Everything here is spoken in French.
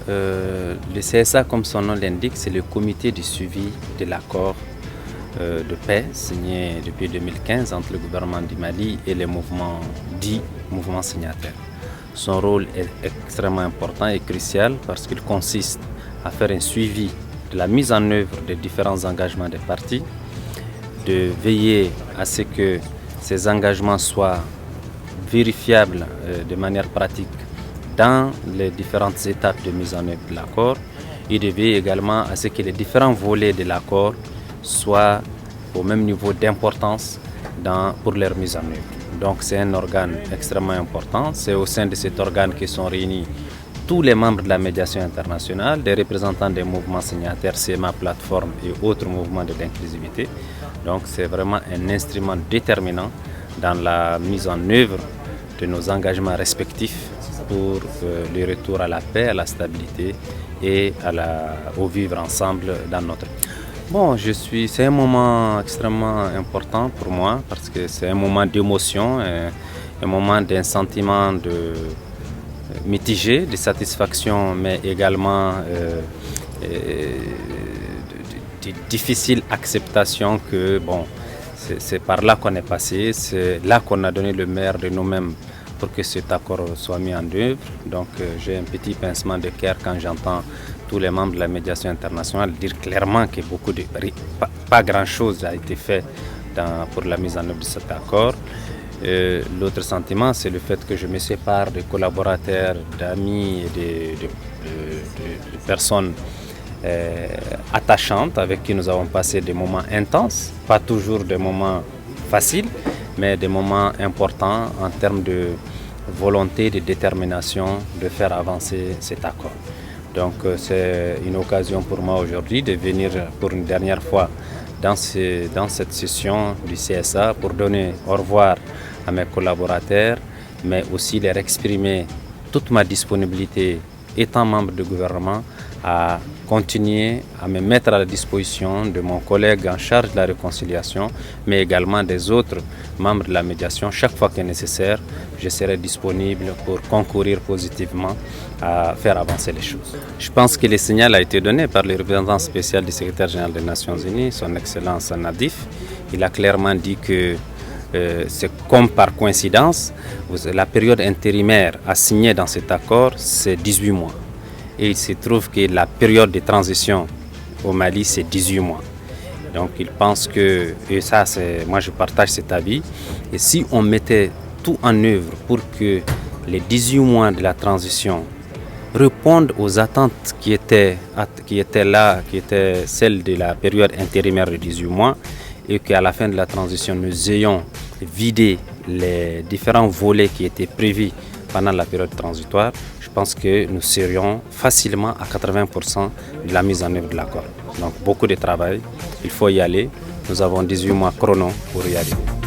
Le CSA, comme son nom l'indique, c'est le comité de suivi de l'accord de paix signé depuis 2015 entre le gouvernement du Mali et les mouvements dits mouvements signataires. Son rôle est extrêmement important et crucial parce qu'il consiste à faire un suivi de la mise en œuvre des différents engagements des parties, de veiller à ce que ces engagements soient vérifiables de manière pratique dans les différentes étapes de mise en œuvre de l'accord et de veiller également à ce que les différents volets de l'accord soient au même niveau d'importance pour leur mise en œuvre. Donc c'est un organe extrêmement important. C'est au sein de cet organe que sont réunis tous les membres de la médiation internationale, des représentants des mouvements signataires, CMA Plateforme et autres mouvements de l'inclusivité. Donc c'est vraiment un instrument déterminant dans la mise en œuvre de nos engagements respectifs pour le retour à la paix, à la stabilité et au vivre ensemble dans notre pays. Bon, c'est un moment extrêmement important pour moi parce que c'est un moment d'émotion, un moment d'un sentiment mitigé, de satisfaction, mais également de difficile acceptation que c'est par là qu'on est passé, c'est là qu'on a donné le meilleur de nous-mêmes pour que cet accord soit mis en œuvre. Donc j'ai un petit pincement de cœur quand j'entends tous les membres de la médiation internationale dire clairement que pas grand-chose a été fait pour la mise en œuvre de cet accord. L'autre sentiment, c'est le fait que je me sépare de collaborateurs, d'amis et de personnes attachantes avec qui nous avons passé des moments intenses, pas toujours des moments faciles, mais des moments importants en termes de volonté, de détermination de faire avancer cet accord. Donc c'est une occasion pour moi aujourd'hui de venir pour une dernière fois dans cette session du CSA pour donner au revoir à mes collaborateurs, mais aussi leur exprimer toute ma disponibilité étant membre du gouvernement à continuer à me mettre à la disposition de mon collègue en charge de la réconciliation, mais également des autres membres de la médiation. Chaque fois que nécessaire, je serai disponible pour concourir positivement à faire avancer les choses. Je pense que le signal a été donné par le représentant spécial du secrétaire général des Nations Unies, son Excellence Nadif. Il a clairement dit que c'est comme par coïncidence, la période intérimaire assignée dans cet accord, c'est 18 mois. Et il se trouve que la période de transition au Mali, c'est 18 mois. Donc il pense que, et ça, moi je partage cet avis, et si on mettait tout en œuvre pour que les 18 mois de la transition répondent aux attentes qui étaient là, qui étaient celles de la période intérimaire de 18 mois, et qu'à la fin de la transition, nous ayons vidé les différents volets qui étaient prévus pendant la période transitoire, je pense que nous serions facilement à 80% de la mise en œuvre de l'accord. Donc beaucoup de travail, il faut y aller. Nous avons 18 mois chrono pour y arriver.